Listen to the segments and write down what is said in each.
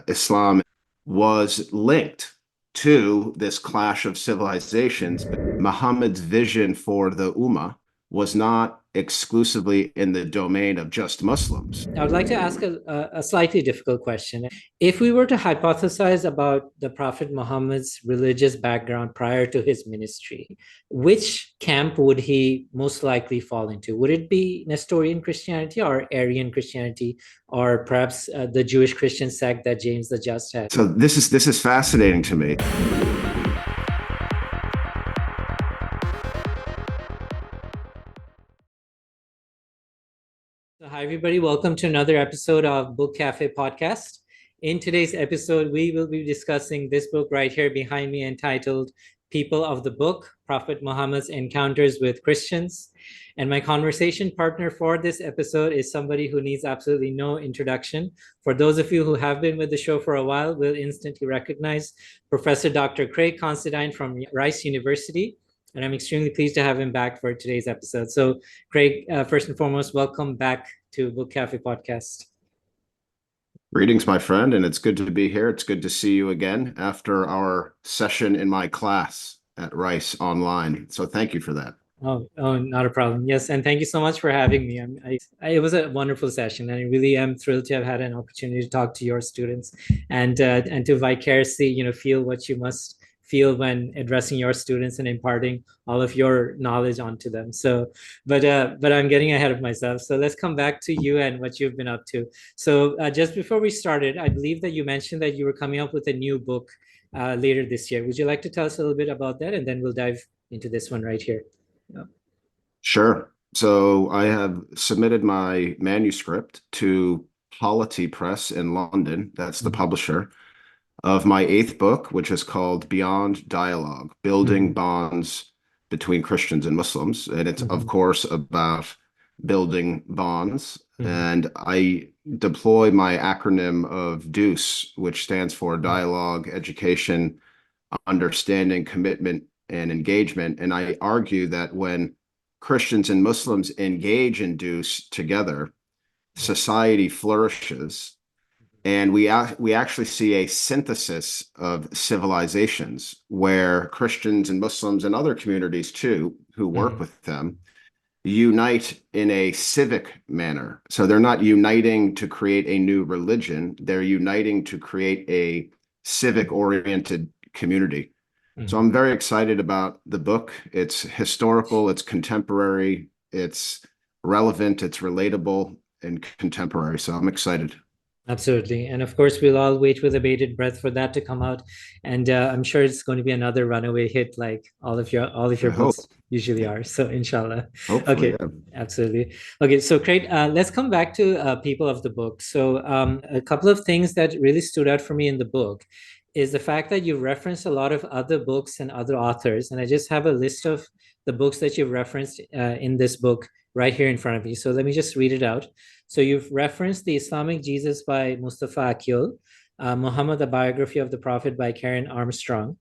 Islam was linked to this clash of civilizations. But Muhammad's vision for the Ummah was not exclusively in the domain of just Muslims. I would like to ask a slightly difficult question. If we were to hypothesize about the Prophet Muhammad's religious background prior to his ministry, which camp would he most likely fall into? Would it be Nestorian Christianity or Arian Christianity, or perhaps the Jewish Christian sect that James the Just had? So this is fascinating to me. So hi, everybody. Welcome to another episode of Book Cafe Podcast. In today's episode, we will be discussing this book right here behind me entitled People of the Book, Prophet Muhammad's Encounters with Christians. And my conversation partner for this episode is somebody who needs absolutely no introduction. For those of you who have been with the show for a while, will instantly recognize Professor Dr. Craig Considine from Rice University. And I'm extremely pleased to have him back for today's episode. So, Craig, first and foremost, welcome back to Book Cafe Podcast. Greetings, my friend, and it's good to be here. It's good to see you again after our session in my class at Rice online. So thank you for that. Oh, not a problem. Yes, and thank you so much for having me. It was a wonderful session, and I really am thrilled to have had an opportunity to talk to your students and to vicariously, feel what you must feel when addressing your students and imparting all of your knowledge onto them. So, but I'm getting ahead of myself. So let's come back to you and what you've been up to. So just before we started, I believe that you mentioned that you were coming up with a new book later this year. Would you like to tell us a little bit about that, and then we'll dive into this one right here? Yeah. Sure. So I have submitted my manuscript to Polity Press in London. That's the publisher of my 8th book, which is called Beyond Dialogue, Building Bonds Between Christians and Muslims. And it's, of course, about building bonds. And I deploy my acronym of DEUCE, which stands for Dialogue, Education, Understanding, Commitment, and Engagement. And I argue that when Christians and Muslims engage in DEUCE together, society flourishes. And we actually see a synthesis of civilizations where Christians and Muslims and other communities too, who work with them, unite in a civic manner. So they're not uniting to create a new religion. They're uniting to create a civic-oriented community. So I'm very excited about the book. It's historical, it's contemporary, it's relevant, it's relatable and contemporary. So I'm excited. Absolutely. And of course, we'll all wait with a bated breath for that to come out. And I'm sure it's going to be another runaway hit like all of your I hope. books usually are. So inshallah. Hopefully, Okay, yeah. absolutely. Okay, so great. Let's come back to people of the book. So a couple of things that really stood out for me in the book is the fact that you reference a lot of other books and other authors. And I just have a list of the books that you've referenced in this book right here in front of me. So let me just read it out. So you've referenced The Islamic Jesus by Mustafa Akyol, Muhammad, the Biography of the Prophet by Karen Armstrong,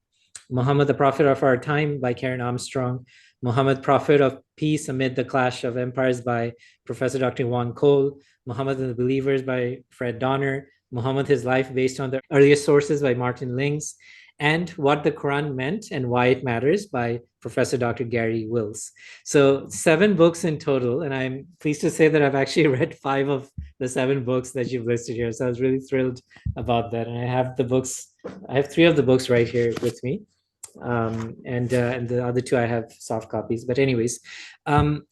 Muhammad, the Prophet of Our Time by Karen Armstrong, Muhammad, Prophet of Peace Amid the Clash of Empires by Professor Dr. Juan Cole, Muhammad and the Believers by Fred Donner, Muhammad, His Life Based on the Earliest Sources by Martin Lings, and What the Quran Meant and Why It Matters by Professor Dr. Gary Wills. So 7 books in total, and I'm pleased to say that I've actually read 5 of the 7 books that you've listed here. So I was really thrilled about that. And I have 3 of the books right here with me. And the other 2 I have soft copies. But anyways,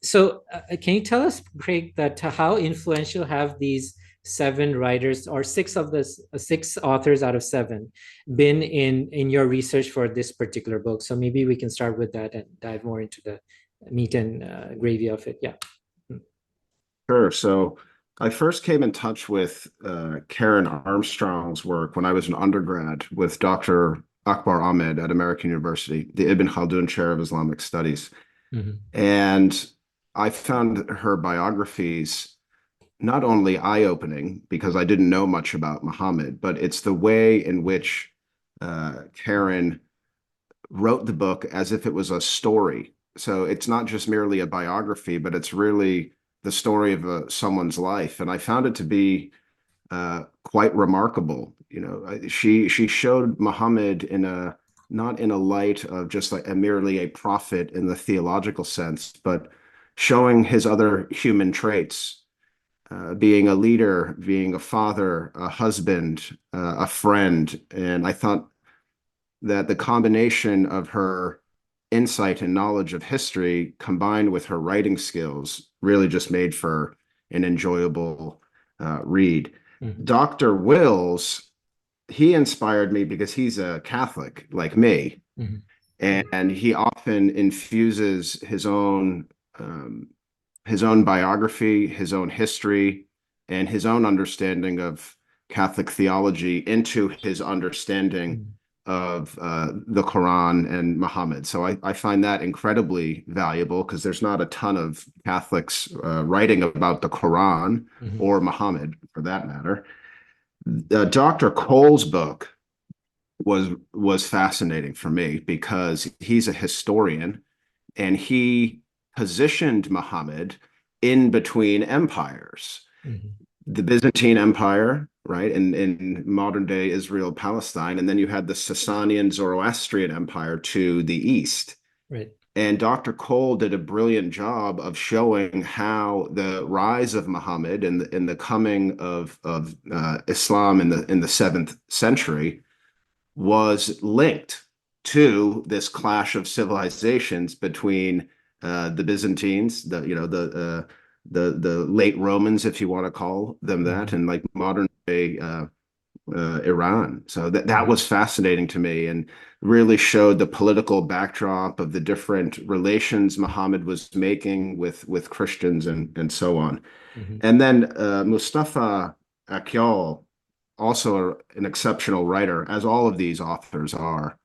so can you tell us, Craig, that how influential have these 7 writers or 6 of the 6 authors out of 7 been in your research for this particular book? So maybe we can start with that and dive more into the meat and gravy of it. Yeah. Sure. So I first came in touch with Karen Armstrong's work when I was an undergrad with Dr. Akbar Ahmed at American University, the Ibn Khaldun Chair of Islamic Studies. And I found her biographies not only eye-opening because I didn't know much about Muhammad, but it's the way in which Karen wrote the book as if it was a story. So it's not just merely a biography, but it's really the story of someone's life. And I found it to be quite remarkable. she showed Muhammad in a not in a light of just like merely a prophet in the theological sense, but showing his other human traits, being a leader, being a father, a husband, a friend. And I thought that the combination of her insight and knowledge of history combined with her writing skills really just made for an enjoyable read. Mhm. Dr. Wills, he inspired me because he's a Catholic like me, Mhm. and he often infuses um, his own biography, his own history, and his own understanding of Catholic theology into his understanding Mhm. of the Quran and Muhammad. So I find that incredibly valuable because there's not a ton of Catholics writing about the Quran Mhm. or Muhammad for that matter. Dr. Cole's book was fascinating for me because he's a historian and he positioned Muhammad in between empires. Mhm. The Byzantine Empire, right, in modern day Israel, Palestine, and then you had the Sasanian Zoroastrian Empire to the east. Right. And Dr. Cole did a brilliant job of showing how the rise of Muhammad and the coming of Islam in the seventh century was linked to this clash of civilizations between the Byzantines, the late Romans, if you want to call them that, Mhm. and like modern day Iran. So that Mhm. was fascinating to me and really showed the political backdrop of the different relations Muhammad was making with Christians and so on. Mhm. And then Mustafa Akyol, also an exceptional writer, as all of these authors are.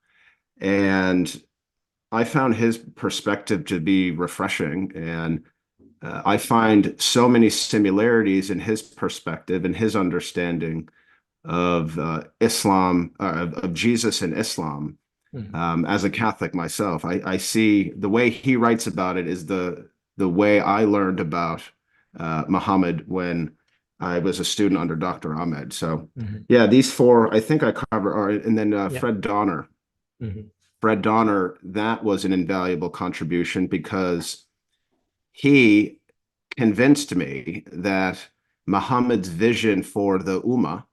And I found his perspective to be refreshing. And I find so many similarities in his perspective and his understanding of Islam, of Jesus and Islam. Mhm. As a Catholic myself, I see the way he writes about it is the way I learned about Muhammad when I was a student under Dr. Ahmed. So, Mhm. yeah, these four I think I cover. And then Yeah. Fred Donner. Mhm. Fred Donner, that was an invaluable contribution because he convinced me that Muhammad's vision for the Ummah,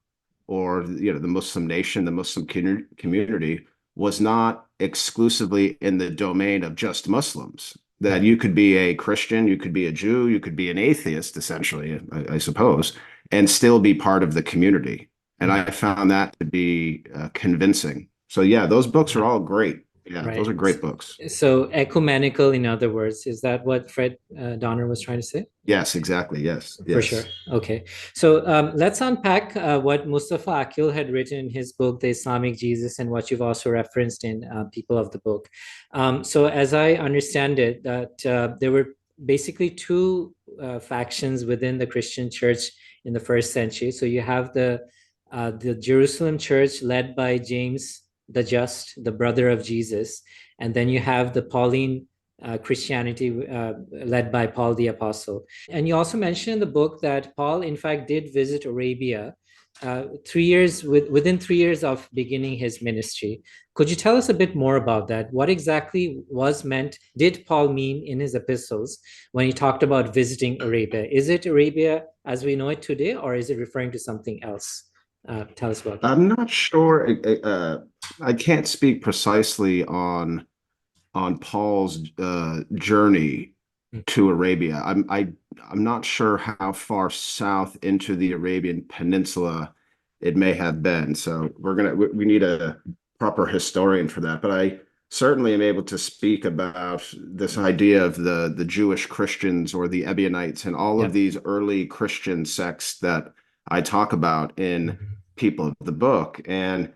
or the Muslim nation, the Muslim community, was not exclusively in the domain of just Muslims. That Mhm. you could be a Christian, you could be a Jew, you could be an atheist, essentially, I suppose, and still be part of the community. And Mhm. I found that to be convincing. So yeah, those books are Yeah. all great. Yeah, those are Right. great books. So ecumenical, in other words, is that what Fred Donner was trying to say? Yes, exactly. Yes, For sure. yes. Okay. So let's unpack what Mustafa Akil had written in his book, The Islamic Jesus, and what you've also referenced in People of the Book. So, as I understand it, that there were basically two factions within the Christian church in the first century. So you have the Jerusalem church led by James the Just, the brother of Jesus, and then you have the Pauline Christianity led by Paul the Apostle. And you also mentioned in the book that Paul, in fact, did visit Arabia 3 years within 3 years of beginning his ministry. Could you tell us a bit more about that? What exactly was meant, did Paul mean in his epistles when he talked about visiting Arabia? Is it Arabia as we know it today, or is it referring to something else? Tell us about that. I'm not sure. I can't speak precisely on Paul's journey to Arabia. I'm not sure how far south into the Arabian Peninsula it may have been. So we need a proper historian for that. But I certainly am able to speak about this idea of the Jewish Christians or the Ebionites and all of Yep. these early Christian sects that I talk about in Mhm. People of the Book. And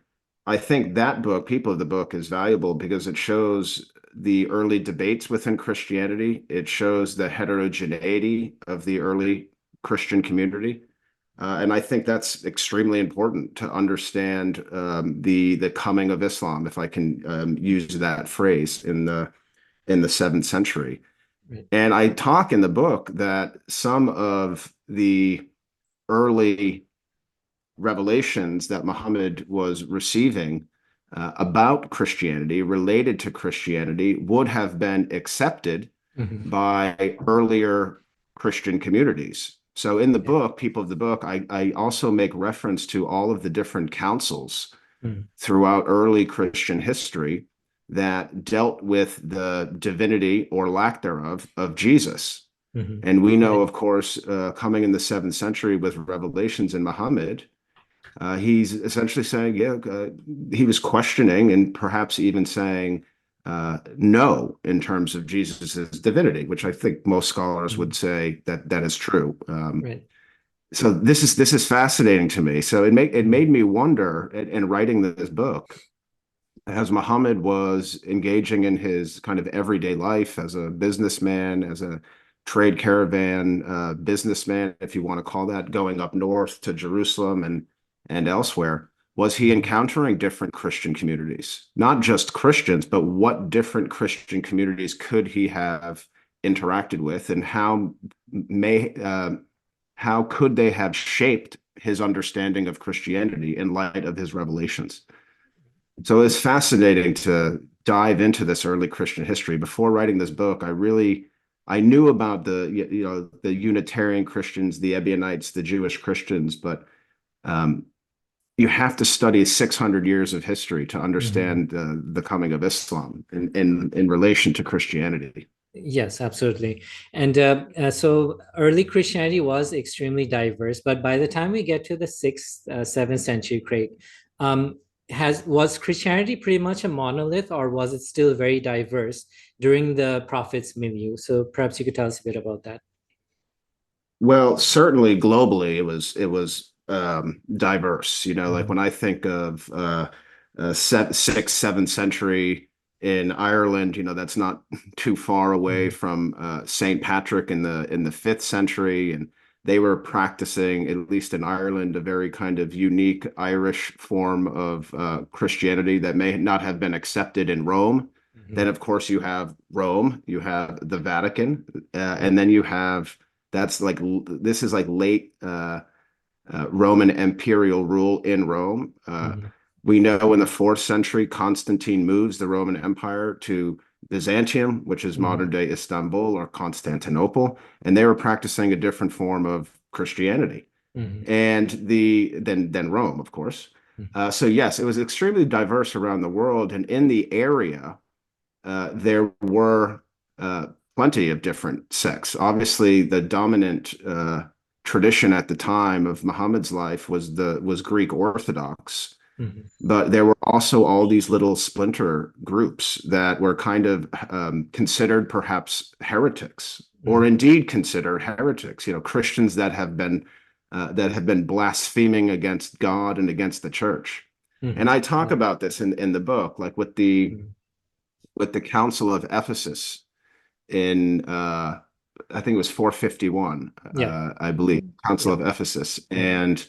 I think that book, People of the Book, is valuable because it shows the early debates within Christianity. It shows the heterogeneity of the early Christian community. And I think that's extremely important to understand the coming of Islam, if I can use that phrase in the seventh century. Right. And I talk in the book that some of the early revelations that Muhammad was receiving about Christianity, related to Christianity, would have been accepted by earlier Christian communities. So in the book, People of the Book, I also make reference to all of the different councils throughout early Christian history that dealt with the divinity or lack thereof of Jesus. And we know, of course, coming in the 7th century with revelations in Muhammad, he's essentially saying, he was questioning and perhaps even saying no in terms of Jesus's divinity, which I think most scholars would say that that is true. So this is fascinating to me. So it made me wonder in writing this book, as Muhammad was engaging in his kind of everyday life as a businessman, as a trade caravan businessman, if you want to call that, going up north to Jerusalem and elsewhere, was he encountering different Christian communities? Not just Christians, but what different Christian communities could he have interacted with, and how could they have shaped his understanding of Christianity in light of his revelations? So it's fascinating to dive into this early Christian history. Before writing this book, I knew about the Unitarian Christians, the Ebionites, the Jewish Christians, but you have to study 600 years of history to understand the coming of Islam in relation to Christianity. Yes, absolutely. And so early Christianity was extremely diverse, but by the time we get to the 6th, 7th century, Craig, was Christianity pretty much a monolith, or was it still very diverse during the Prophet's milieu? So perhaps you could tell us a bit about that. Well, certainly globally, it was diverse. Like when I think of 6th, 7th century in Ireland, that's not too far away from St. Patrick in the 5th century, and they were practicing, at least in Ireland, a very kind of unique Irish form of Christianity that may not have been accepted in Rome. Then, of course, you have Rome, you have the Vatican, and then you have this is like late Roman imperial rule in Rome. We know in the 4th century, Constantine moves the Roman Empire to Byzantium, which is modern day Istanbul or Constantinople, and they were practicing a different form of Christianity, and then Rome, of course. So yes, it was extremely diverse around the world, and in the area, there were plenty of different sects. Obviously, the dominant tradition at the time of Muhammad's life was Greek Orthodox. But there were also all these little splinter groups that were kind of considered perhaps heretics, or indeed considered heretics. Christians that have been blaspheming against God and against the church. And I talk about this in the book, like with the Council of Ephesus in I think it was 451, I believe, Council of Ephesus, and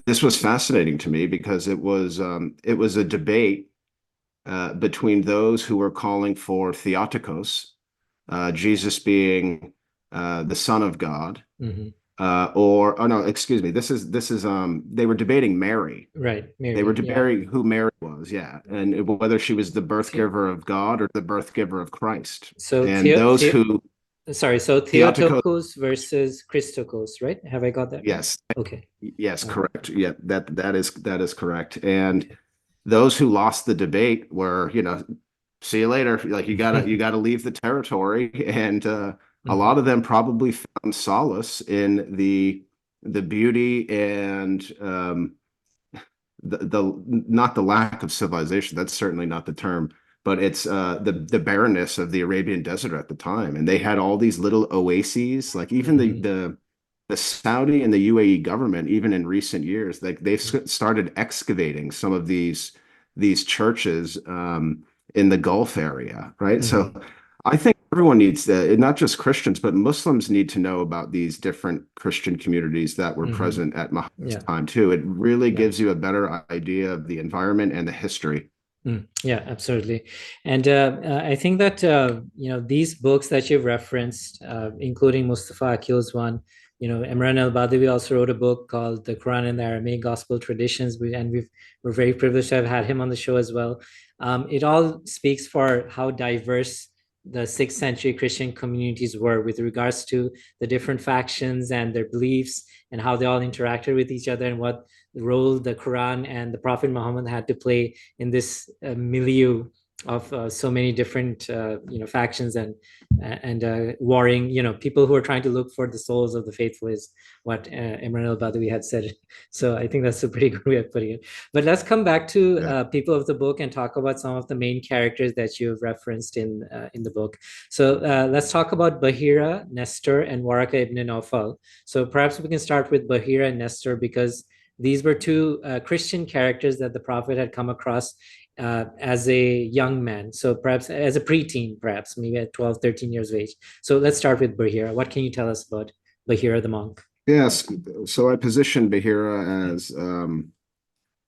this was fascinating to me because it was a debate between those who were calling for Theotokos, Jesus being the Son of God, they were debating Mary. Right, Mary. They were debating who Mary was, and whether she was the birth giver of God or the birth giver of Christ. So Theotokos versus Christokos, right? Have I got that? Yes. Okay. Yes, correct. Yeah, that is correct. And those who lost the debate were, see you later. Like you gotta leave the territory. And a lot of them probably found solace in the beauty and the not the lack of civilization. That's certainly not the term, but it's the barrenness of the Arabian desert at the time. And they had all these little oases, like even the Saudi and the UAE government, even in recent years, like they've started excavating some of these churches in the Gulf area, right? So I think everyone needs to, not just Christians, but Muslims need to know about these different Christian communities that were present at Muhammad's time too. It really gives you a better idea of the environment and the history. Yeah, absolutely. And I think that these books that you've referenced, including Mustafa Akhil's one, Emran El-Badawi also wrote a book called The Quran and the Aramaic Gospel Traditions, we're very privileged to have had him on the show as well. It all speaks for how diverse the 6th century Christian communities were with regards to the different factions and their beliefs and how they all interacted with each other and what role the Quran and the Prophet Muhammad had to play in this milieu of so many different factions and warring people who are trying to look for the souls of the faithful, is what Emran El-Badawi had said. So I think that's a pretty good way of putting it. But let's come back to people of the book and talk about some of the main characters that you've referenced in the book. So let's talk about Bahira, Nestor, and Waraqa ibn Nawfal. So perhaps we can start with Bahira and Nestor, because these were two Christian characters that the Prophet had come across as a young man. So perhaps as a preteen, perhaps maybe at 12, 13 years of age. So let's start with Bahira. What can you tell us about Bahira the monk? Yes. So I positioned Bahira as,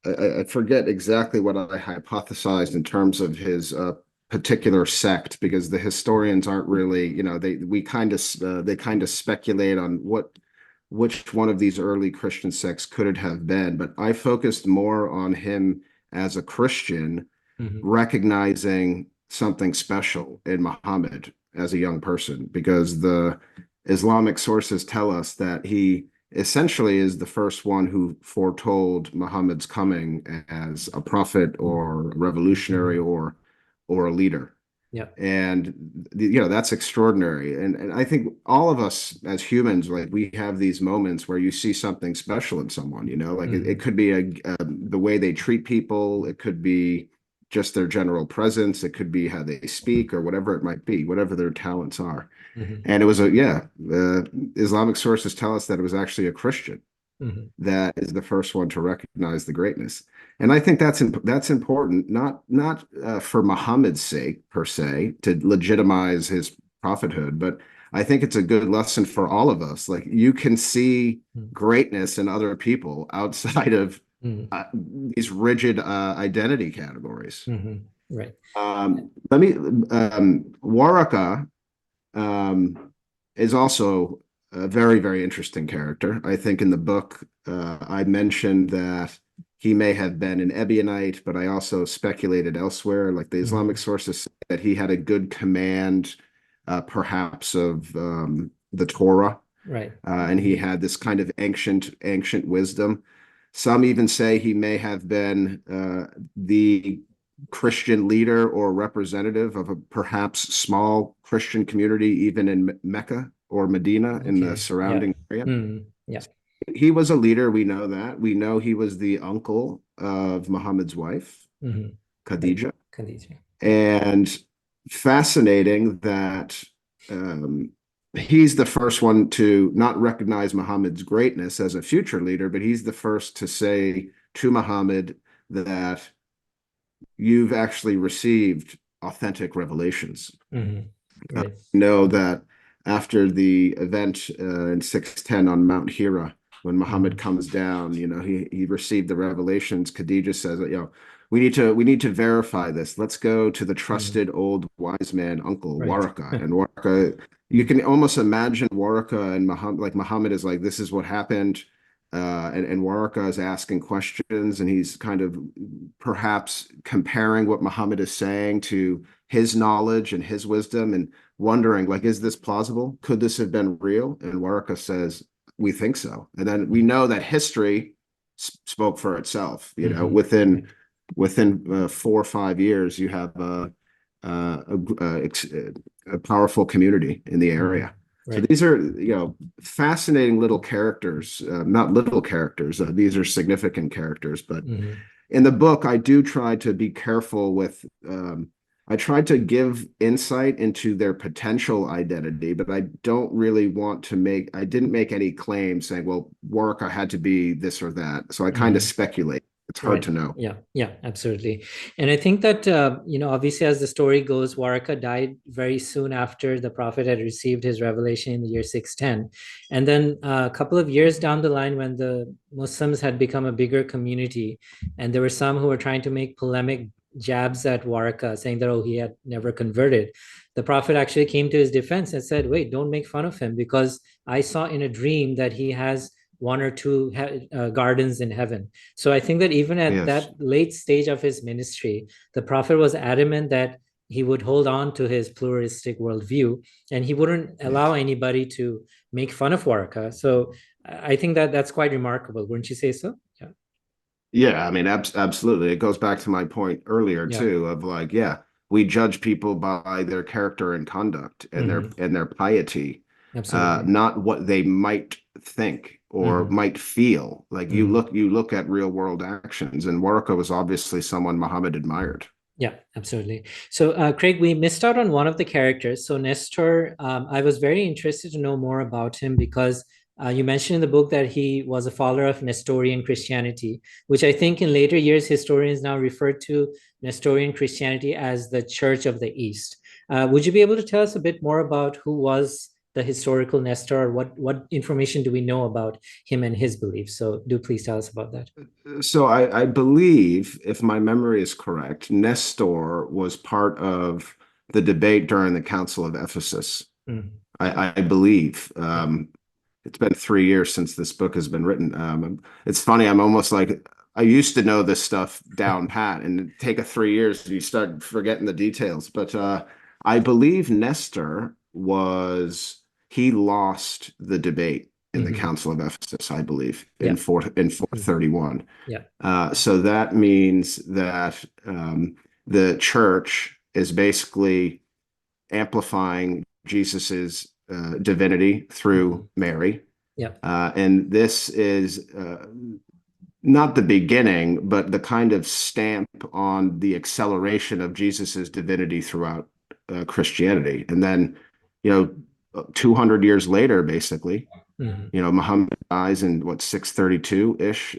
I forget exactly what I hypothesized in terms of his particular sect, because the historians aren't really, they kind of speculate on which one of these early Christian sects could it have been. But I focused more on him as a Christian, recognizing something special in Muhammad as a young person, because the Islamic sources tell us that he essentially is the first one who foretold Muhammad's coming as a prophet or a revolutionary or a leader. Yeah. And that's extraordinary. And I think all of us as humans, like, we have these moments where you see something special in someone, like it could be the way they treat people, it could be just their general presence, it could be how they speak, or whatever it might be, whatever their talents are. And it was Islamic sources tell us that it was actually a Christian that is the first one to recognize the greatness. And I think that's important, not for Muhammad's sake per se, to legitimize his prophethood, but I think it's a good lesson for all of us. Like, you can see greatness in other people outside of these rigid identity categories. Right. Waraqa is also a very, very interesting character. I think in the book, I mentioned that he may have been an Ebionite, but I also speculated elsewhere, like the Islamic sources say that he had a good command, perhaps of the Torah, right? And he had this kind of ancient wisdom. Some even say he may have been the Christian leader or representative of a perhaps small Christian community, even in Mecca or Medina, in the surrounding area. Yeah. He was a leader. We know that. We know he was the uncle of Muhammad's wife, Khadija. And fascinating that he's the first one to not recognize Muhammad's greatness as a future leader, but he's the first to say to Muhammad that you've actually received authentic revelations. Right. Know that after the event in 610 on Mount Hira, when Muhammad comes down, he received the revelations. Khadija says, we need to verify this. Let's go to the trusted old wise man uncle, Waraqa. And Waraqa, you can almost imagine Waraqa and Muhammad, like Muhammad is like, this is what happened. And Waraqa is asking questions, and he's kind of perhaps comparing what Muhammad is saying to his knowledge and his wisdom, and wondering, like, is this plausible? Could this have been real? And Waraqa says, we think so. And then we know that history spoke for itself. Within 4 or 5 years, you have a powerful community in the area. So these are, fascinating little characters, not little characters. These are significant characters. But in the book, I do try to be careful with, I tried to give insight into their potential identity, but I don't really want to I didn't make any claims saying, well, Waraqa had to be this or that. So I kind of speculate. It's hard to know. Yeah, absolutely. And I think that, obviously, as the story goes, Waraqa died very soon after the Prophet had received his revelation in the year 610. And then a couple of years down the line, when the Muslims had become a bigger community, and there were some who were trying to make polemic jabs at Waraqa, saying that, he had never converted. The Prophet actually came to his defense and said, wait, don't make fun of him, because I saw in a dream that he has one or two gardens in heaven. So I think that even at Yes. that late stage of his ministry, the Prophet was adamant that he would hold on to his pluralistic worldview, and he wouldn't allow Yes. anybody to make fun of Waraqa. So I think that that's quite remarkable. Wouldn't you say so? Yeah. Yeah, I mean, absolutely. It goes back to my point earlier Yeah. too, of like, yeah, we judge people by their character and conduct Hmm. and their piety, Absolutely. not what they might think or Hmm. might feel. Like Hmm. you look at real world actions, and Waraka was obviously someone Muhammad admired. Yeah, absolutely. So, Craig, we missed out on one of the characters. So, Nestor, I was very interested to know more about him because you mentioned in the book that he was a follower of Nestorian Christianity, which I think in later years historians now refer to Nestorian Christianity as the Church of the East. Would you be able to tell us a bit more about who was the historical Nestor, or what information do we know about him and his beliefs? So, do please tell us about that. So I believe, if my memory is correct, Nestor was part of the debate during the Council of Ephesus. Mm. I believe. Yeah. It's been 3 years since this book has been written. It's funny. I'm almost like I used to know this stuff down pat, and take a 3 years, you start forgetting the details. But I believe Nestor was he lost the debate in the Hmm. Council of Ephesus, I believe, Yeah. in Mhm. 431. Yeah. So that means that the church is basically amplifying Jesus's divinity through Mhm. Mary. Yeah. And this is not the beginning, but the kind of stamp on the acceleration of Jesus's divinity throughout Christianity. And then, you know, 200 years later, basically, Mhm. you know, Muhammad dies in what, 632-ish.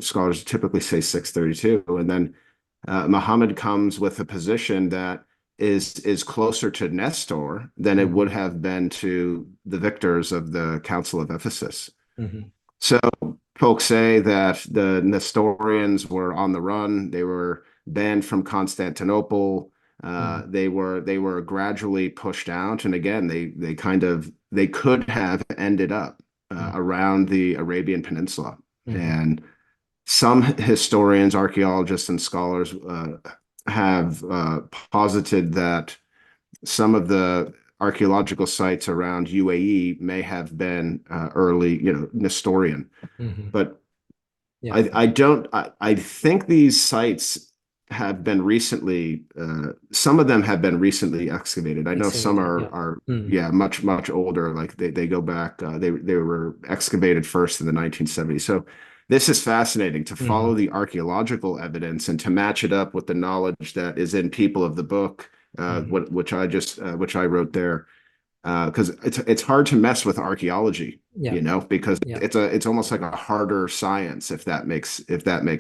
Scholars typically say 632. And then Muhammad comes with a position that is closer to Nestor than it would Mhm. have been to the victors of the Council of Ephesus. Mhm. So folks say that the Nestorians were on the run. They were banned from Constantinople. Mhm. They were gradually pushed out, and again, they could have ended up Mhm. around the Arabian Peninsula. Mhm. And some historians, archaeologists, and scholars have posited that some of the archaeological sites around UAE may have been early, you know, Nestorian. Mhm. But Yeah. I don't, I think these sites have been recently, some of them have been recently excavated. I know some Excavated. Yeah. Mhm. yeah, much older. Like they go back, they were excavated first in the 1970s. So this is fascinating to follow Mhm. the archaeological evidence and to match it up with the knowledge that is in People of the Book, Mhm. which I wrote there, because it's hard to mess with archaeology, Yeah. you know, because Yeah. it's almost like a harder science, if that makes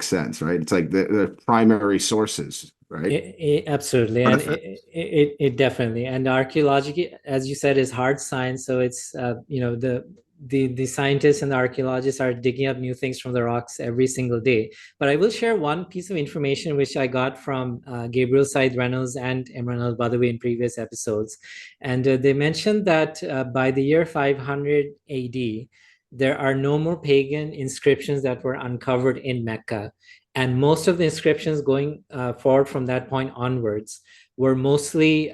sense, right? It's like the primary sources, right? Absolutely, and Artifacts. it definitely, and archaeology, as you said, is hard science. So it's the scientists and the archaeologists are digging up new things from the rocks every single day. But I will share one piece of information which I got from Gabriel Said Reynolds and Emran El-Badawi in previous episodes, and they mentioned that by the year 500 AD, there are no more pagan inscriptions that were uncovered in Mecca, and most of the inscriptions going forward from that point onwards were mostly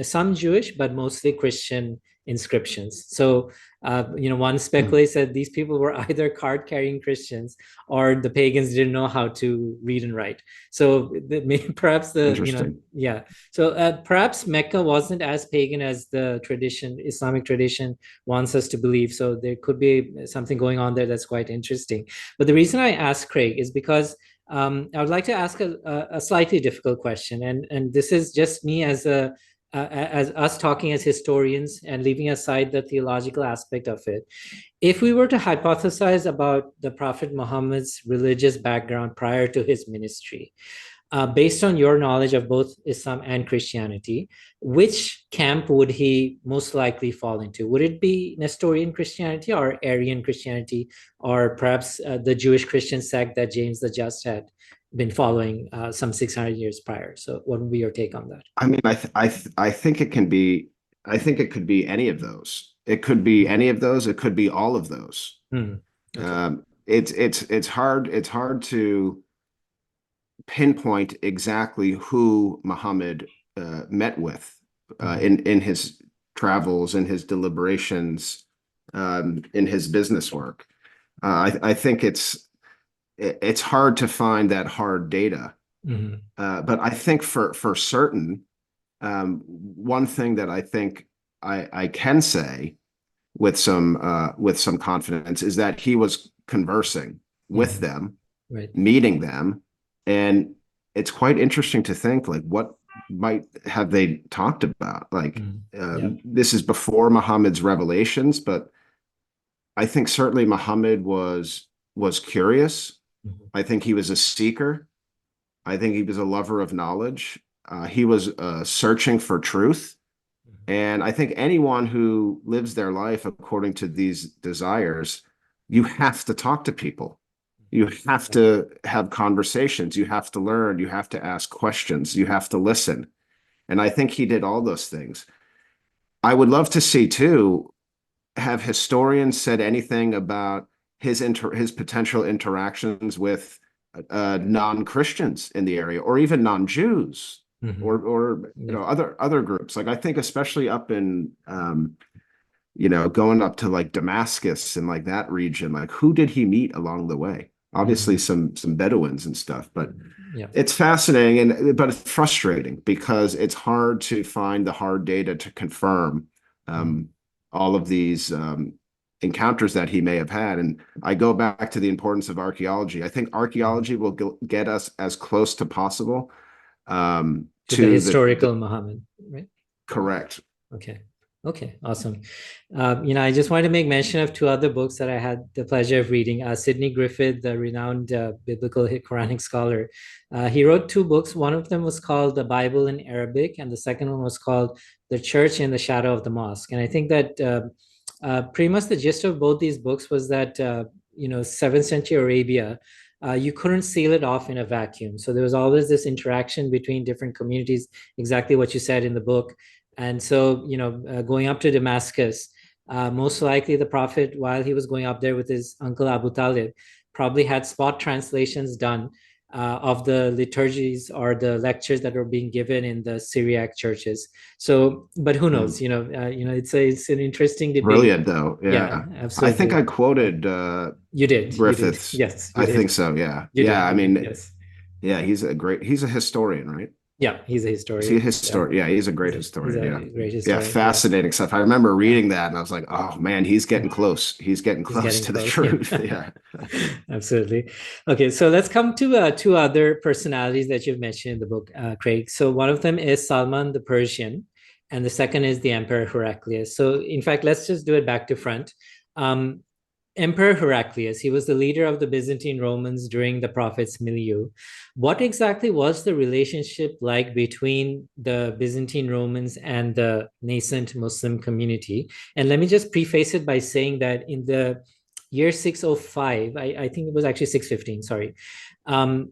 some Jewish, but mostly Christian inscriptions. So, one speculates that these people were either card-carrying Christians or the pagans didn't know how to read and write. So perhaps Interesting. yeah. So perhaps Mecca wasn't as pagan as the tradition, Islamic tradition wants us to believe. So there could be something going on there that's quite interesting. But the reason I ask Craig is because I would like to ask a slightly difficult question, and this is just me as us talking as historians and leaving aside the theological aspect of it. If we were to hypothesize about the Prophet Muhammad's religious background prior to his ministry, based on your knowledge of both Islam and Christianity, which camp would he most likely fall into? Would it be Nestorian Christianity or Arian Christianity, or perhaps the Jewish Christian sect that James the Just had been following some 600 years prior? So, what would be your take on that? I mean, I think it can be, I think it could be any of those. It could be any of those. It could be all of those. Hmm. Okay. It's hard to pinpoint exactly who Muhammad met with in his travels, in his deliberations, in his business work. I think it's hard to find that hard data. Hmm. But I think for certain, one thing that I think I can say with some confidence is that he was conversing with Hmm. them, Right. meeting them, and it's quite interesting to think like what might have they talked about. Like Hmm. Yeah. this is before Muhammad's revelations, but I think certainly Muhammad was curious. Hmm. I think he was a seeker. I think he was a lover of knowledge. He was searching for truth. And I think anyone who lives their life according to these desires, you have to talk to people. You have to have conversations. You have to learn. You have to ask questions. You have to listen. And I think he did all those things. I would love to see too, have historians said anything about his potential interactions with non-Christians in the area, or even non-Jews, Hmm. or Yeah. other groups. Like I think especially up in going up to like Damascus and like that region, like who did he meet along the way? Obviously Hmm. some Bedouins and stuff, but Yeah. it's fascinating but it's frustrating because it's hard to find the hard data to confirm Hmm. um, all of these encounters that he may have had. And I go back to the importance of archaeology. I think archaeology will get us as close to possible To the to historical Muhammad, right? correct. Okay. Okay, awesome. I just wanted to make mention of two other books that I had the pleasure of reading. Sidney Griffith, the renowned biblical Quranic scholar, he wrote two books. One of them was called The Bible in Arabic, and the second one was called The Church in the Shadow of the Mosque. And I think that pretty much the gist of both these books was that, 7th century Arabia, you couldn't seal it off in a vacuum. So there was always this interaction between different communities, exactly what you said in the book. And so, going up to Damascus, most likely the Prophet, while he was going up there with his uncle Abu Talib, probably had spot translations done of the liturgies or the lectures that were being given in the Syriac churches. So, but who knows? Mm. It's an interesting debate. Brilliant though. Yeah, Yeah. I think absolutely. I Yeah. quoted You did. Griffiths. Yes, you I think did. so. Yeah. You Yeah. did. I You did. mean, Yes. yeah, he's a historian, right? Yeah, he's a Is he a historian. Yeah, historian? Yeah, he's a great he's historian. a Yeah. great Yeah. historian. Yeah. Fascinating stuff. I remember Yeah. reading that and I was like, oh man, he's getting close. He's getting He's close getting to the close. Yeah. truth. Yeah. Absolutely. Okay, so let's come to two other personalities that you've mentioned in the book, Craig. So one of them is Salman the Persian, and the second is the Emperor Heraclius. So in fact, let's just do it back to front. Um, Emperor Heraclius, he was the leader of the Byzantine Romans during the Prophet's milieu. What exactly was the relationship like between the Byzantine Romans and the nascent Muslim community? And let me just preface it by saying that in the year 605, I think it was actually 615, sorry.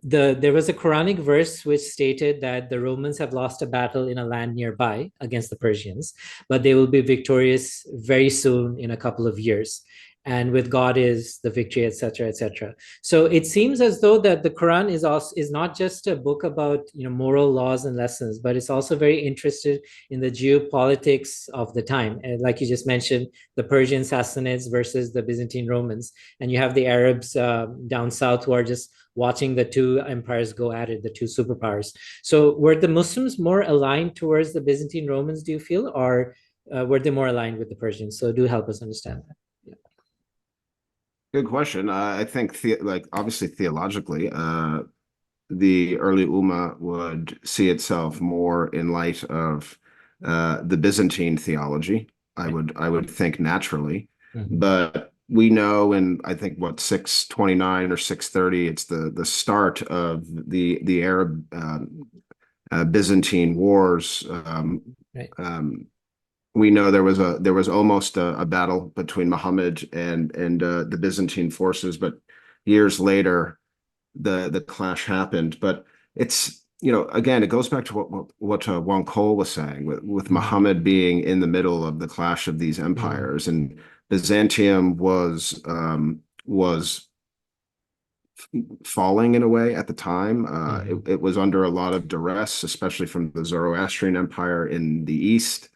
There was a Quranic verse which stated that the Romans have lost a battle in a land nearby against the Persians, but they will be victorious very soon in a couple of years, and with God is the victory, etc., etc. So it seems as though that the Quran is not just a book about moral laws and lessons, but it's also very interested in the geopolitics of the time. And like you just mentioned, the Persian Sassanids versus the Byzantine Romans, and you have the Arabs down south who are just watching the two empires go at it, the two superpowers. So were the Muslims more aligned towards the Byzantine Romans, do you feel, or were they more aligned with the Persians? So do help us understand that. Good question. I think like obviously theologically, the early Ummah would see itself more in light of the Byzantine theology. Right. I would think naturally, Mhm. but we know in I think what 629 or 630, it's the start of the Arab Byzantine wars. Right. We know there was almost a battle between Muhammad and the Byzantine forces, but years later the clash happened. But again, it goes back to what Juan Cole was saying with Mhm. Muhammad being in the middle of the clash of these Mhm. empires, and Byzantium was falling in a way at the time. Mhm. It was under a lot of duress, especially from the Zoroastrian Empire in the east.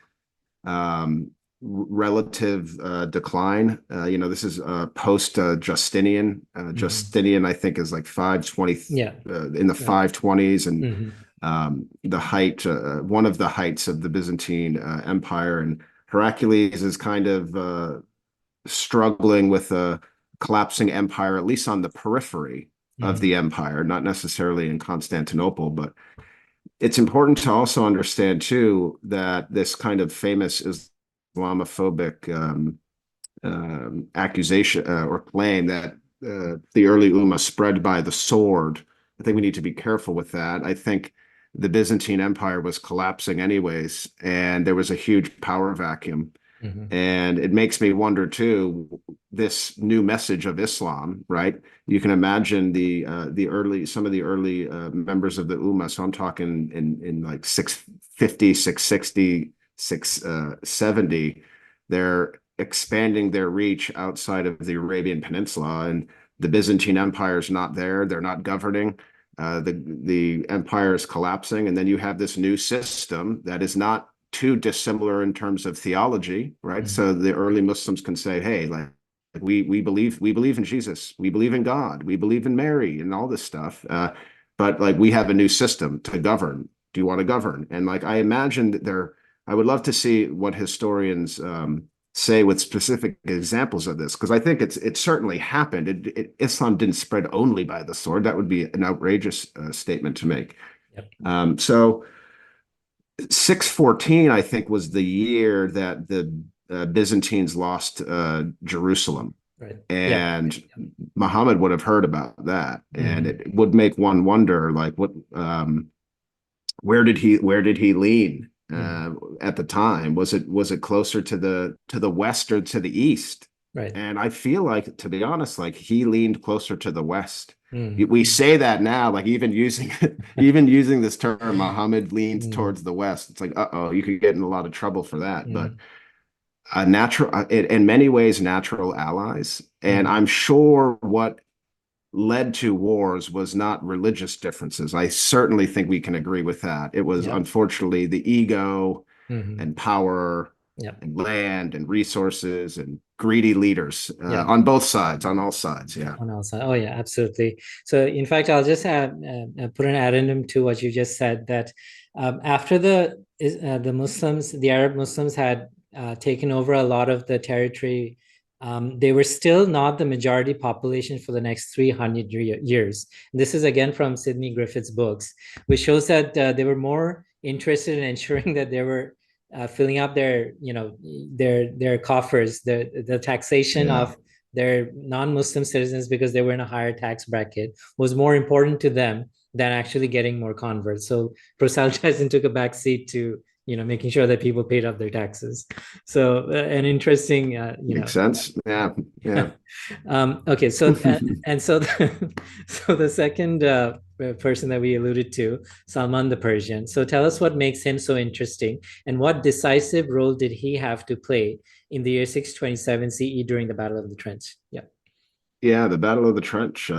Um, Relative decline. This is post Justinian. Mhm. Justinian, I think, is like 520 Yeah. in the Right. 520s, and Mhm. the height, one of the heights of the Byzantine Empire. And Heraclius is kind of struggling with a collapsing empire, at least on the periphery of Mhm. the empire, not necessarily in Constantinople. But it's important to also understand, too, that this kind of famous Islamophobic accusation or claim that the early Ummah spread by the sword. I think we need to be careful with that. I think the Byzantine Empire was collapsing anyways, and there was a huge power vacuum. Mhm. And it makes me wonder too, this new message of Islam, right? You can imagine some of the early members of the Ummah. So I'm talking in like 650, 660, 670. They're expanding their reach outside of the Arabian Peninsula, and the Byzantine Empire is not there. They're not governing. The empire is collapsing, and then you have this new system that is not too dissimilar in terms of theology, right? Mhm. So the early Muslims can say, "Hey, like we believe in Jesus, we believe in God, we believe in Mary, and all this stuff." But like we have a new system to govern. Do you want to govern? And like I imagine that I would love to see what historians say with specific examples of this, because I think it certainly happened. Islam didn't spread only by the sword. That would be an outrageous statement to make. Yep. So 614, I think, was the year that the Byzantines lost Jerusalem, Right. Yep. and Muhammad would have heard about that, and Mhm. it would make one wonder, like, where did he lean Mhm. at the time? Was it closer to the west or to the east? Right. And I feel like, to be honest, like he leaned closer to the west. We Mhm. say that now, like even using this term, Muhammad leaned Mhm. towards the west. It's like, uh-oh, you could get in a lot of trouble for that. But Mhm. in many ways, natural allies. And Mhm. I'm sure what led to wars was not religious differences. I certainly think we can agree with that. It was Yep. unfortunately the ego Mhm. and power Yep. and land and resources and greedy leaders Yep. on both sides, on all sides. Yeah. On our side. Oh, yeah, absolutely. So, in fact, I'll just put an addendum to what you just said that after the Muslims, the Arab Muslims had taken over a lot of the territory, they were still not the majority population for the next 300 years. This is again from Sidney Griffith's books, which shows that they were more interested in ensuring that they were filling up their, their coffers, the taxation Yeah. of their non-Muslim citizens because they were in a higher tax bracket was more important to them than actually getting more converts. So proselytizing took a back seat to making sure that people paid up their taxes. So an interesting Makes sense. Yeah. Yeah. okay, so and so so the second person that we alluded to, Salman the Persian. So tell us what makes him so interesting and what decisive role did he have to play in the year 627 CE during the Battle of the Trench? Yeah. Yeah. The Battle of the Trench.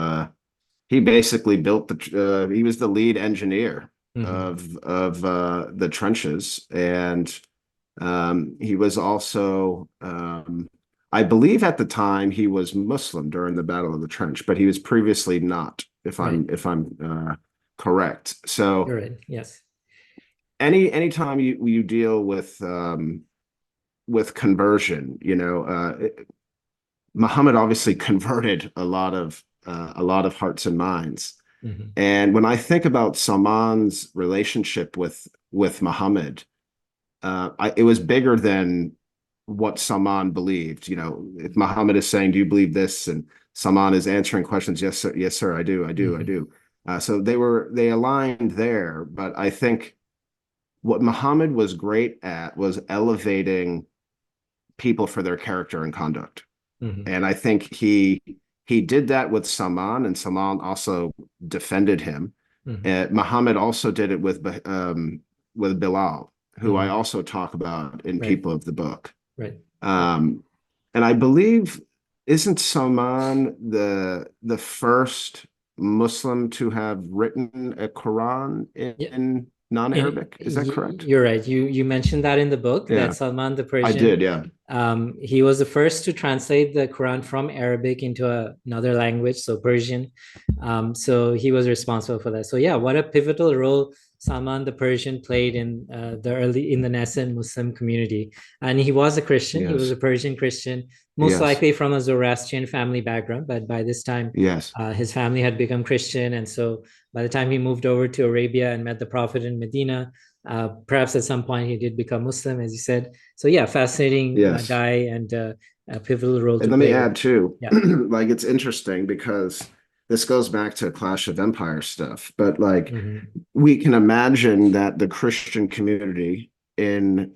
He basically built he was the lead engineer Hmm. of the trenches, and he was also, I believe at the time he was Muslim during the Battle of the Trench, but he was previously not, if Right. I'm correct. So You're right. Yes. anytime you deal with conversion, Muhammad obviously converted a lot of hearts and minds. Hmm. And when I think about Salman's relationship with Muhammad, it was bigger than what Salman believed. If Muhammad is saying, "Do you believe this?" and Salman is answering questions, yes, sir, I do, I do, I Hmm. do. So they aligned there, but I think what Muhammad was great at was elevating people for their character and conduct. Hmm. And I think he did that with Salman, and Salman also defended him. Muhammad also did it with Bilal, who I also talk about in Right. People of the Book. Right. And I believe, isn't Salman the first Muslim to have written a Quran Yeah. in non-Arabic? Is that correct? You're right. You mentioned that in the book that Yeah, Salman the I Persian, did. Yeah. he was the first to translate the Quran from Arabic into another language, so Persian. So he was responsible for that. So yeah, what a pivotal role Salman the Persian played in the nascent Muslim community. And he was a Christian. He was a Yes. Persian Christian, most Yes. likely from a Zoroastrian family background. But by this time, Yes. his family had become Christian, and so by the time he moved over to Arabia and met the Prophet in Medina, perhaps at some point he did become Muslim, as you said. So yeah, fascinating Yes. guy and a pivotal role And to let me play. add too, Yeah. like it's interesting because this goes back to Clash of Empires stuff, but like Mm-hmm. we can imagine that the Christian community in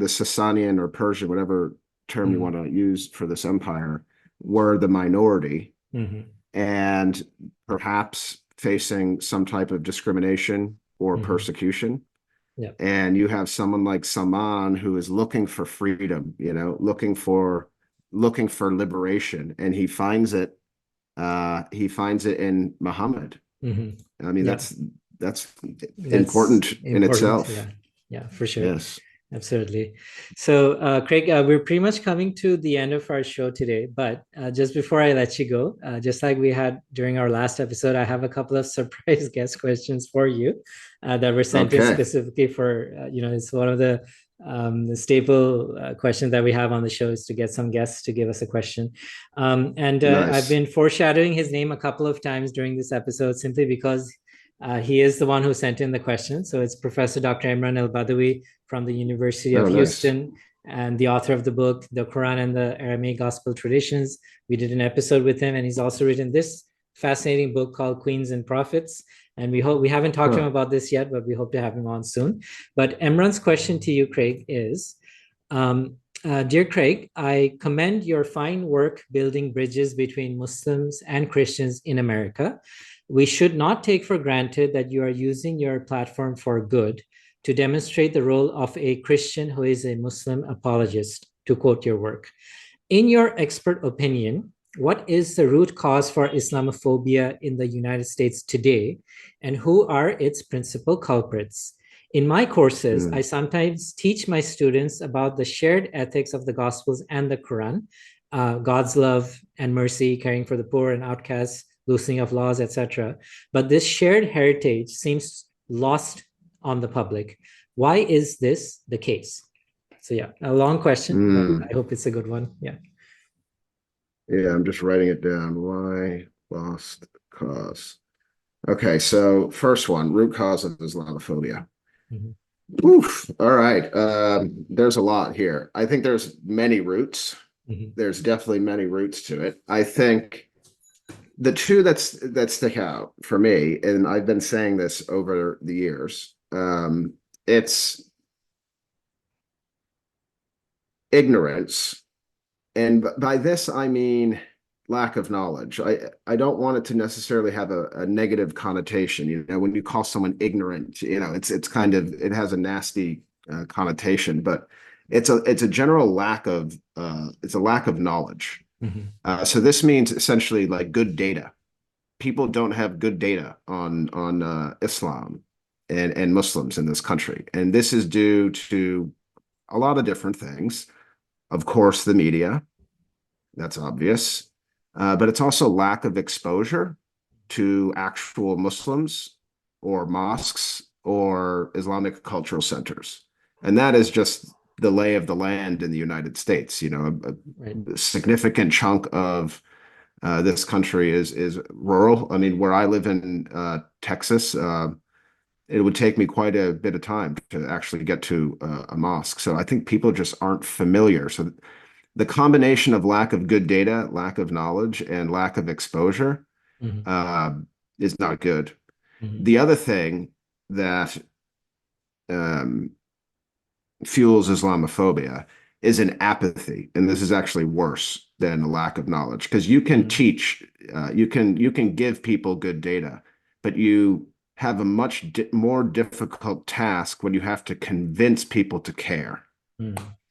the Sasanian or Persian, whatever term you Mm-hmm. want to use for this empire, were the minority Mm-hmm. and perhaps facing some type of discrimination or Mm-hmm. persecution. Yeah. And you have someone like Salman who is looking for freedom, looking for liberation, and he finds it in Muhammad. Mm-hmm. I mean, Yeah. that's That's important in important. itself. Yeah. Yeah, for sure. Yes. Absolutely. So, Craig, we're pretty much coming to the end of our show today. But just before I let you go, just like we had during our last episode, I have a couple of surprise guest questions for you that were sent in Okay. specifically for, it's one of the staple questions that we have on the show is to get some guests to give us a question. And I've Nice. been foreshadowing his name a couple of times during this episode simply because he is the one who sent in the question. So it's Professor Dr. Emran El-Badawi from the University of Oh, nice. Houston and the author of the book, The Quran and the Aramaic Gospel Traditions. We did an episode with him, and he's also written this fascinating book called Queens and Prophets. And we haven't talked to him Huh. about this yet, but we hope to have him on soon. But Emran's question to you, Craig, is Dear Craig, I commend your fine work building bridges between Muslims and Christians in America. We should not take for granted that you are using your platform for good to demonstrate the role of a Christian who is a Muslim apologist, to quote your work. In your expert opinion, what is the root cause for Islamophobia in the United States today, and who are its principal culprits? In my courses, I Mm. sometimes teach my students about the shared ethics of the Gospels and the Quran, God's love and mercy, caring for the poor and outcasts, loosening of laws, etc. But this shared heritage seems lost on the public. Why is this the case? So yeah, a long question, but Mm. I hope it's a good one. Yeah. Yeah, I'm just writing it down. Why lost cause? Okay, so first one, root cause of Islamophobia. Mhm. Oof. All right. There's a lot here. I think there's many roots. Mhm. There's definitely many roots to it. I think the two that stick out for me, and I've been saying this over the years, it's ignorance. And by this, I mean lack of knowledge. I don't want it to necessarily have a negative connotation. When you call someone ignorant, it's kind of, it has a nasty connotation, but it's a general lack of it's a lack of knowledge. Mhm. So this means essentially like good data. People don't have good data on Islam and Muslims in this country, and this is due to a lot of different things. Of course, the media, that's obvious. But it's also lack of exposure to actual Muslims or mosques or Islamic cultural centers. And that is just the lay of the land in the United States. Right. A significant chunk of this country is rural. I mean, where I live in Texas, it would take me quite a bit of time to actually get to a mosque. So I think people just aren't familiar. So the combination of lack of good data, lack of knowledge, and lack of exposure Mhm. uh, is not good. Mhm. The other thing that um, fuels Islamophobia is an apathy, and this is actually worse than a lack of knowledge because you can Mhm. teach, you can give people good data, but you have a much more difficult task when you have to convince people to care.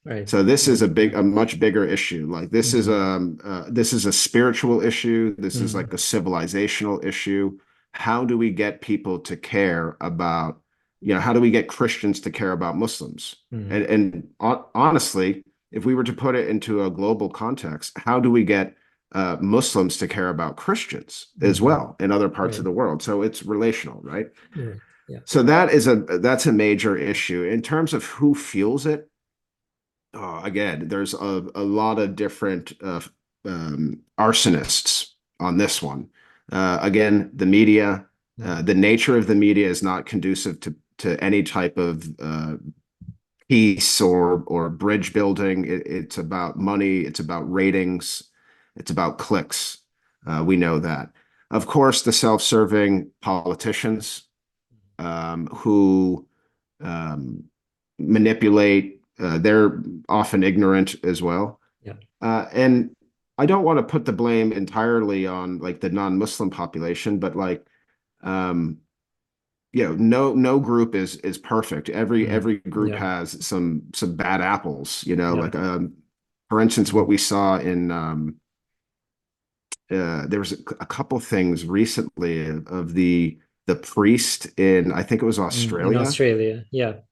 Right. So this is a much bigger issue. Like this is a spiritual issue. This is like a civilizational issue. How do we get people to care about, how do we get Christians to care about Muslims? And honestly, if we were to put it into a global context, how do we get Muslims to care about Christians as well in other parts of the world? So it's relational, right? Yeah. So that's a major issue. In terms of who fuels it, again, there's a lot of different arsonists on this one. Again, the media, the nature of the media is not conducive to any type of peace or bridge building. It's about money. It's about ratings. It's about clicks. We know that. Of course, the self-serving politicians who manipulate, they're often ignorant as well. And I don't want to put the blame entirely on like the non-Muslim population, but like no group is perfect. Every group has some bad apples, like for instance, what we saw in there was a couple things recently of the priest in, I think it was Australia. In Australia,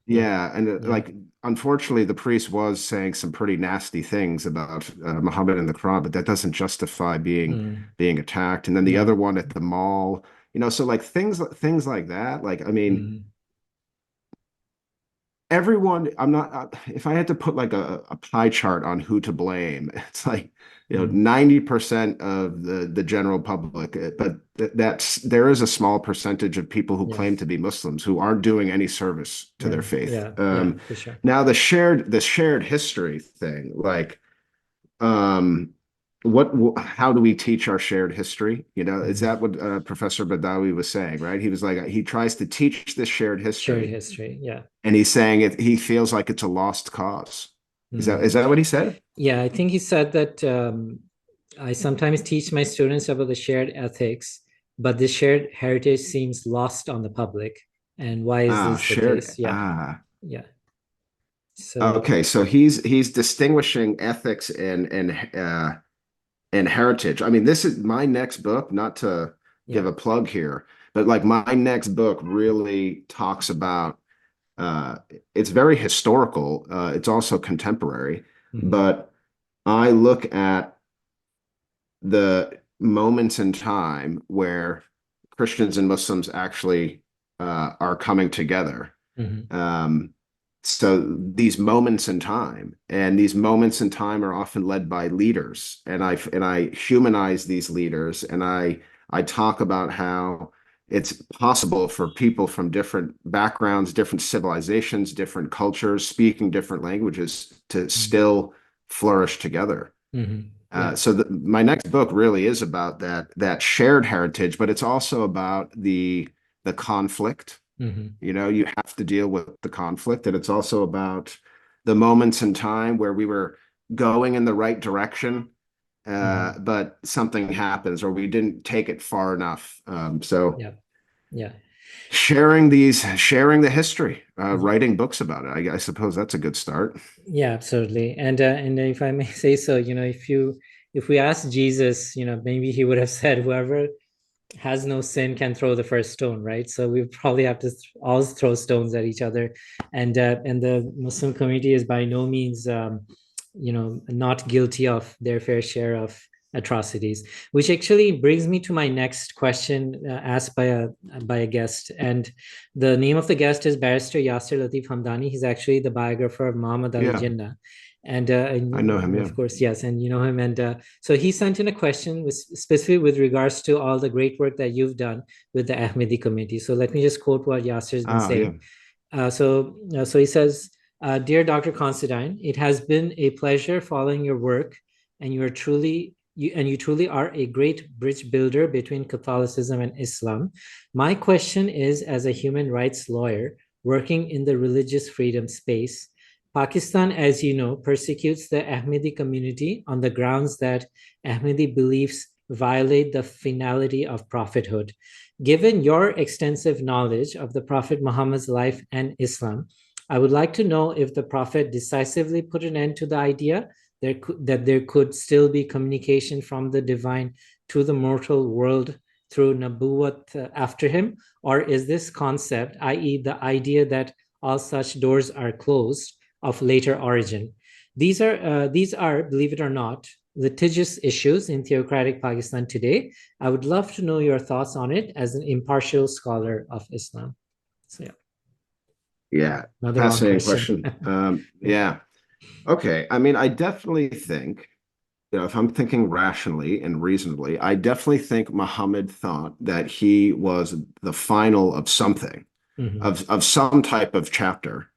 yeah, and like unfortunately the priest was saying some pretty nasty things about Muhammad and the Quran, but that doesn't justify being attacked. And then the other one at the mall, so like things like that. Like, I mean, everyone, if I had to put like a pie chart on who to blame, it's like 90% of the general public, but there is a small percentage of people who claim to be Muslims who aren't doing any service to their faith. For sure. Now the shared history thing, like how do we teach our shared history? Is that what Professor Badawi was saying, right? He was like, he tries to teach this shared history, and he's saying he feels like it's a lost cause. Is that what he said? Yeah, I think he said that I sometimes teach my students about the shared ethics, but the shared heritage seems lost on the public. And why is this the case? Yeah. So okay, so he's distinguishing ethics and heritage. I mean, this is my next book, not to give a plug here, but like my next book really talks about it's very historical. It's also contemporary, but I look at the moments in time where Christians and Muslims actually are coming together. So these moments in time, and these moments in time are often led by leaders, and I humanize these leaders, and I talk about how it's possible for people from different backgrounds, different civilizations, different cultures, speaking different languages to still flourish together. So my next book really is about that shared heritage, but it's also about the conflict. You have to deal with the conflict, and it's also about the moments in time where we were going in the right direction, but something happens or we didn't take it far enough. Sharing the history, writing books about it. I suppose that's a good start. Yeah, absolutely. And if I may say so, if we ask Jesus, maybe he would have said, whoever has no sin can throw the first stone, right? So we probably have to all throw stones at each other, and the Muslim community is by no means not guilty of their fair share of atrocities, which actually brings me to my next question asked by a guest. And the name of the guest is Barrister Yasser Latif Hamdani. He's actually the biographer of Muhammad Ali Jinnah. And I know him, of course, yes, and you know him. And so he sent in a question specifically with regards to all the great work that you've done with the Ahmadi community. So let me just quote what Yasser's been saying. So he says, "Dear Dr. Considine, it has been a pleasure following your work, and you truly are a great bridge builder between Catholicism and Islam. My question is, as a human rights lawyer working in the religious freedom space, Pakistan, as you know, persecutes the Ahmadi community on the grounds that Ahmadi beliefs violate the finality of prophethood. Given your extensive knowledge of the Prophet Muhammad's life and Islam, I would like to know if the Prophet decisively put an end to the idea that there could still be communication from the divine to the mortal world through Nabuwat after him, or is this concept, i.e., the idea that all such doors are closed, of later origin? These are, believe it or not, litigious issues in theocratic Pakistan today. I would love to know your thoughts on it as an impartial scholar of Islam. So Yeah, another long fascinating question. Yeah. Okay. I mean, I definitely think, if I'm thinking rationally and reasonably, I definitely think Muhammad thought that he was the final of something, of some type of chapter.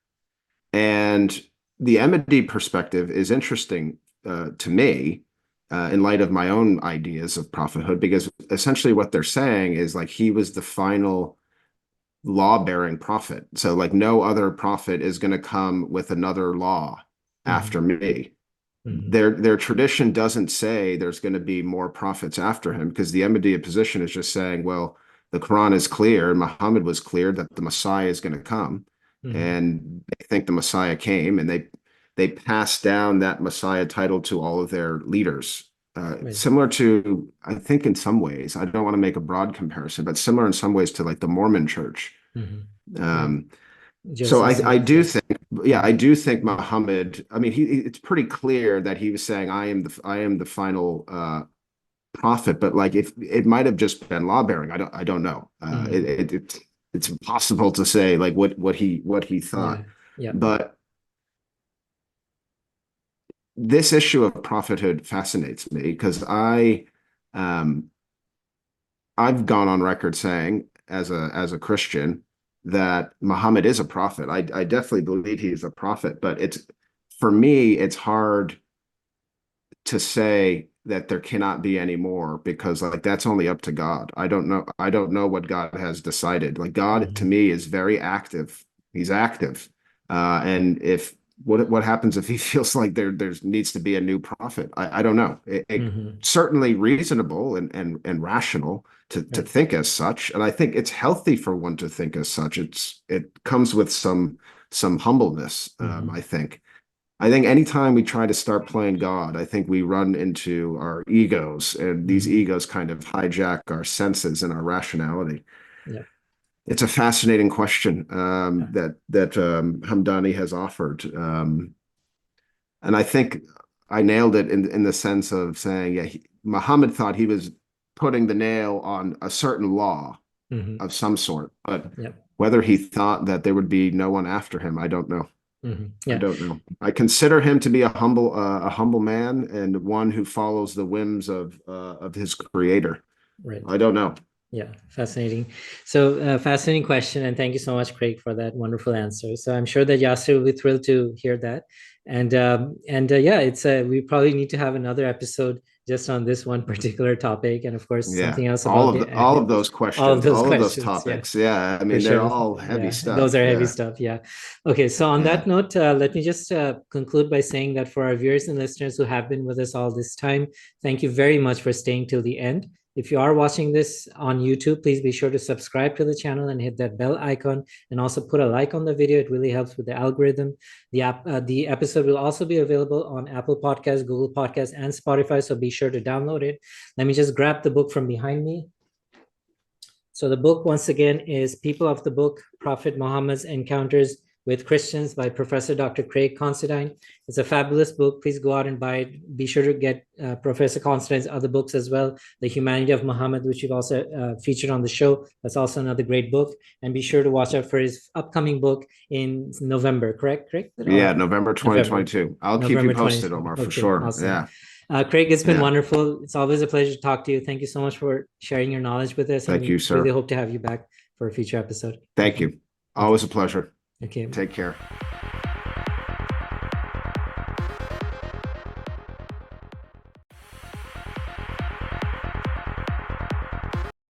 And the Ahmadi perspective is interesting to me in light of my own ideas of prophethood, because essentially what they're saying is like he was the final law-bearing prophet. So like no other prophet is going to come with another law after me. Their tradition doesn't say there's going to be more prophets after him, because the Ahmadiyya position is just saying, well, the Quran is clear, Muhammad was clear that the Messiah is going to come, and they think the Messiah came, and they pass down that Messiah title to all of their leaders. Similar to, I think in some ways, I don't want to make a broad comparison, but similar in some ways to like the Mormon church. So I do think, I do think Muhammad, I mean, it's pretty clear that he was saying, I am the final prophet, but like if it might have just been law bearing, I don't know. It's impossible to say like what he thought. But this issue of prophethood fascinates me, because I've gone on record saying as a Christian that Muhammad is a prophet. I definitely believe he's a prophet, but for me, it's hard to say that there cannot be any more, because like that's only up to God. I don't know what God has decided. Like God to me is very active. He's active. And if what happens if he feels like there needs to be a new prophet? I don't know. Certainly reasonable and rational to think as such, and I think it's healthy for one to think as such. It comes with some humbleness. I think anytime we try to start playing God, I think we run into our egos, and these egos kind of hijack our senses and our rationality. It's a fascinating question that Hamdani has offered, and I think I nailed it in the sense of saying, Muhammad thought he was putting the nail on a certain law of some sort, but whether he thought that there would be no one after him, I don't know. I don't know. I consider him to be a humble man, and one who follows the whims of his creator. I don't know. Yeah, fascinating. So fascinating question, and thank you so much, Craig, for that wonderful answer. So I'm sure that Yasser will be thrilled to hear that. And it's we probably need to have another episode just on this one particular topic, and of course something else about all of those questions, all of those topics. I mean, they're all heavy stuff. Those are heavy stuff. Okay, so on that note, let me just conclude by saying that for our viewers and listeners who have been with us all this time, thank you very much for staying till the end. If you are watching this on YouTube, please be sure to subscribe to the channel and hit that bell icon, and also put a like on the video. It really helps with the algorithm. The episode will also be available on Apple Podcasts, Google Podcasts, and Spotify, so be sure to download it. Let me just grab the book from behind me. So the book, once again, is People of the Book, Prophet Muhammad's Encounters with Christians by Professor Dr. Craig Considine. It's a fabulous book. Please go out and buy it. Be sure to get Professor Considine's other books as well. The Humanity of Muhammad, which we've also featured on the show. That's also another great book. And be sure to watch out for his upcoming book in November, correct? November 2022. I'll keep you posted, Omar, for sure. Awesome. Craig, it's been wonderful. It's always a pleasure to talk to you. Thank you so much for sharing your knowledge with us. Thank you, sir. Really hope to have you back for a future episode. Thank you. Always a pleasure. Okay. Take care.